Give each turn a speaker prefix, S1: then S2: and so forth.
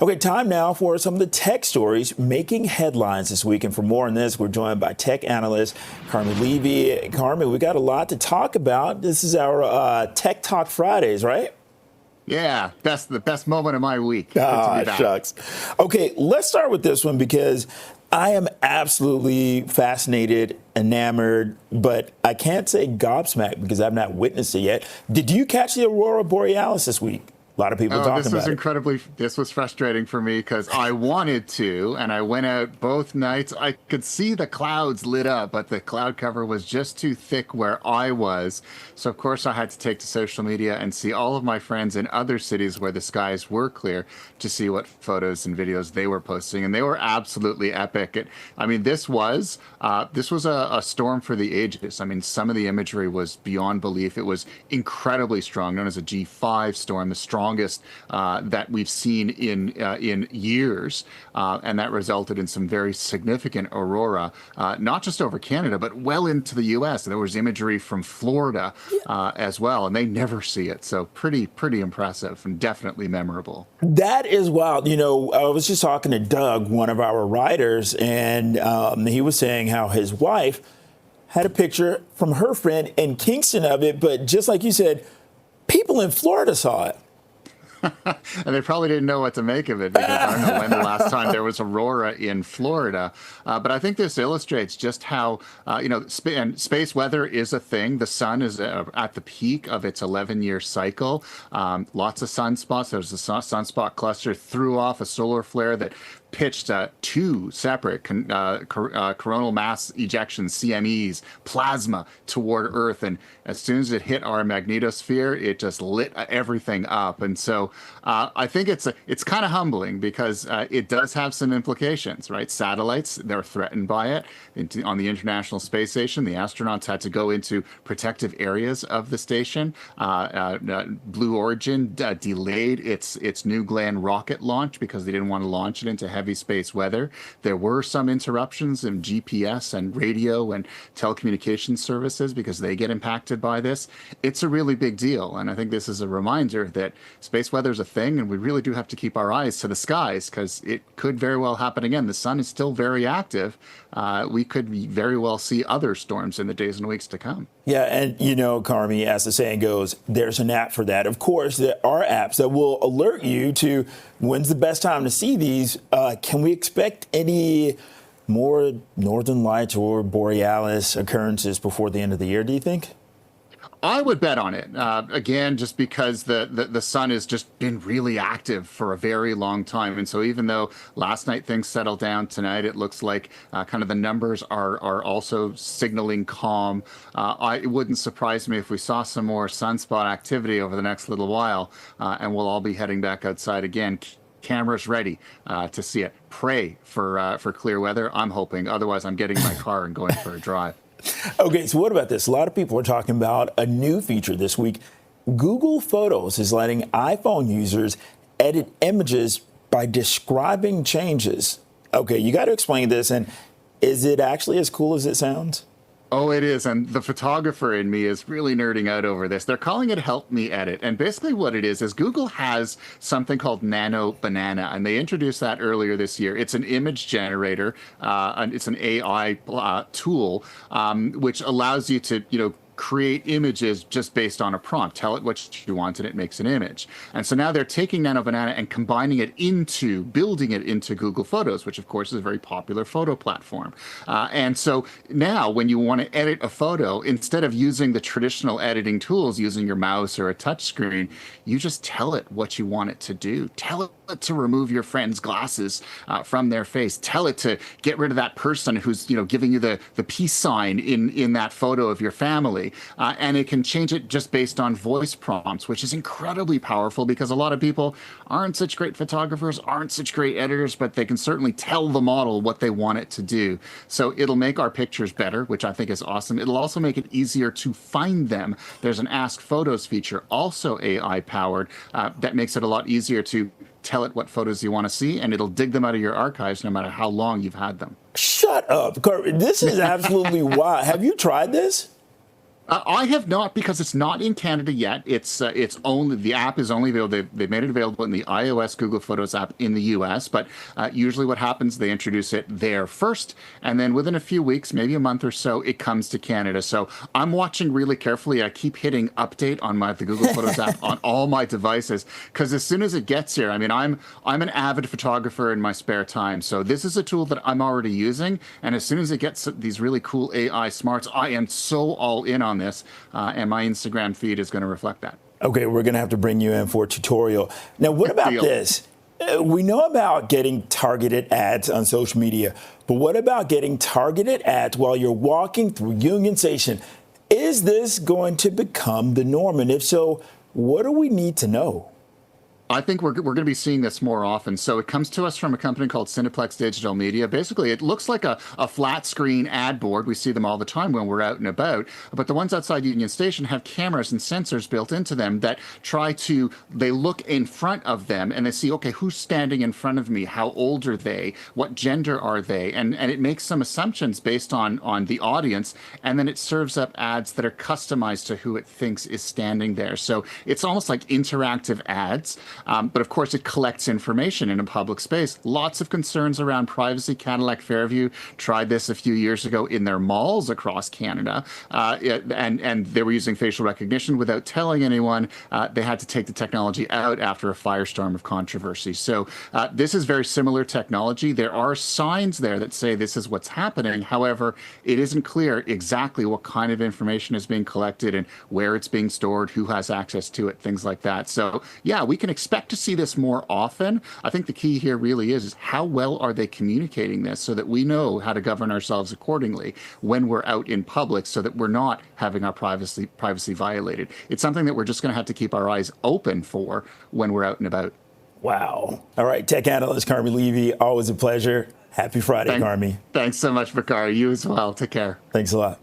S1: Okay, time now for some of the tech stories making headlines this week. And for more on this, we're joined by tech analyst Carmi Levy. Carmi, we got a lot to talk about. This is our Tech Talk Fridays, right?
S2: Yeah, the best moment of my week.
S1: Shucks. Okay, let's start with this one because I am absolutely fascinated, enamored, but I can't say gobsmacked because I've not witnessed it yet. Did you catch the Aurora borealis this week? A lot of people talking about
S2: it. This was frustrating for me because I wanted to, and I went out both nights. I could see the clouds lit up, but the cloud cover was just too thick where I was. So, of course, I had to take to social media and see all of my friends in other cities where the skies were clear to see what photos and videos they were posting. And they were absolutely epic. This was a storm for the ages. I mean, some of the imagery was beyond belief. It was incredibly strong, known as a G5 storm, the strongest that we've seen in years, and that resulted in some very significant aurora, not just over Canada, but well into the U.S. There was imagery from Florida as well, and they never see it. So pretty impressive and definitely memorable.
S1: That is wild. You know, I was just talking to Doug, one of our writers, and he was saying how his wife had a picture from her friend in Kingston of it, but just like you said, people in Florida saw it.
S2: And they probably didn't know what to make of it because I don't know when the last time there was aurora in Florida. But I think this illustrates just how, and space weather is a thing. The sun is at the peak of its 11-year cycle. Lots of sunspots. There's a sunspot cluster threw off a solar flare that pitched two separate coronal mass ejections, CMEs, plasma toward Earth. And as soon as it hit our magnetosphere, it just lit everything up. And so I think it's kind of humbling because it does have some implications, right? Satellites, they're threatened by it. On the International Space Station, the astronauts had to go into protective areas of the station. Blue Origin delayed its New Glenn rocket launch because they didn't want to launch it into heavy space weather. There were some interruptions in GPS and radio and telecommunications services because they get impacted by this. It's a really big deal. And I think this is a reminder that space weather is a thing and we really do have to keep our eyes to the skies because it could very well happen again. The sun is still very active. We could very well see other storms in the days and weeks to come.
S1: Yeah, and you know, Carmi, as the saying goes, there's an app for that. Of course, there are apps that will alert you to when's the best time to see these. Can we expect any more northern lights or borealis occurrences before the end of the year, do you think?
S2: I would bet on it, again, just because the sun has just been really active for a very long time. And so even though last night things settled down, tonight it looks like kind of the numbers are also signaling calm. It wouldn't surprise me if we saw some more sunspot activity over the next little while, and we'll all be heading back outside again. Cameras ready to see it. Pray for clear weather. I'm hoping. Otherwise, I'm getting in my car and going for a drive.
S1: Okay, so what about this? A lot of people are talking about a new feature this week. Google Photos is letting iPhone users edit images by describing changes. Okay, you got to explain this. And is it actually as cool as it sounds?
S2: Oh, it is. And the photographer in me is really nerding out over this. They're calling it Help Me Edit. And basically what it is Google has something called Nano Banana, and they introduced that earlier this year. It's an image generator. And it's an AI tool, which allows you to, create images just based on a prompt. Tell it what you want and it makes an image. And so now they're taking Nano Banana and building it into Google Photos, which of course is a very popular photo platform. And so now when you want to edit a photo, instead of using the traditional editing tools, using your mouse or a touch screen, you just tell it what you want it to do. Tell it to remove your friend's glasses from their face. Tell it to get rid of that person who's giving you the peace sign in that photo of your family. And it can change it just based on voice prompts, which is incredibly powerful because a lot of people aren't such great photographers, aren't such great editors, but they can certainly tell the model what they want it to do. So it'll make our pictures better, which I think is awesome. It'll also make it easier to find them. There's an Ask Photos feature, also AI powered, that makes it a lot easier to tell it what photos you want to see, and it'll dig them out of your archives no matter how long you've had them.
S1: Shut up, Carmi. This is absolutely wild. Have you tried this?
S2: I have not, because it's not in Canada yet. It's only, the app is only available. They've made it available in the iOS Google Photos app in the US. But usually, what happens, they introduce it there first, and then within a few weeks, maybe a month or so, it comes to Canada. So I'm watching really carefully. I keep hitting update on the Google Photos app on all my devices, because as soon as it gets here, I mean, I'm an avid photographer in my spare time, so this is a tool that I'm already using. And as soon as it gets these really cool AI smarts, I am so all in on this, and my Instagram feed is going to reflect that.
S1: Okay, we're going to have to bring you in for a tutorial. Now, what about this? We know about getting targeted ads on social media, but what about getting targeted ads while you're walking through Union Station? Is this going to become the norm? And if so, what do we need to know?
S2: I think we're going to be seeing this more often. So it comes to us from a company called Cineplex Digital Media. Basically, it looks like a flat screen ad board. We see them all the time when we're out and about. But the ones outside Union Station have cameras and sensors built into them that they look in front of them and they see, okay, who's standing in front of me? How old are they? What gender are they? And it makes some assumptions based on the audience. And then it serves up ads that are customized to who it thinks is standing there. So it's almost like interactive ads. But of course, it collects information in a public space. Lots of concerns around privacy. Cadillac Fairview tried this a few years ago in their malls across Canada, and they were using facial recognition without telling anyone. They had to take the technology out after a firestorm of controversy. So this is very similar technology. There are signs there that say this is what's happening. However, it isn't clear exactly what kind of information is being collected and where it's being stored, who has access to it, things like that. So yeah, we can expect to see this more often. I think the key here really is how well are they communicating this so that we know how to govern ourselves accordingly when we're out in public, so that we're not having our privacy violated. It's something that we're just going to have to keep our eyes open for when we're out and about.
S1: Wow. All right, tech analyst Carmi Levy, always a pleasure. Happy Friday, Carmi.
S2: Thanks so much, Bakari. You as well. Take care.
S1: Thanks a lot.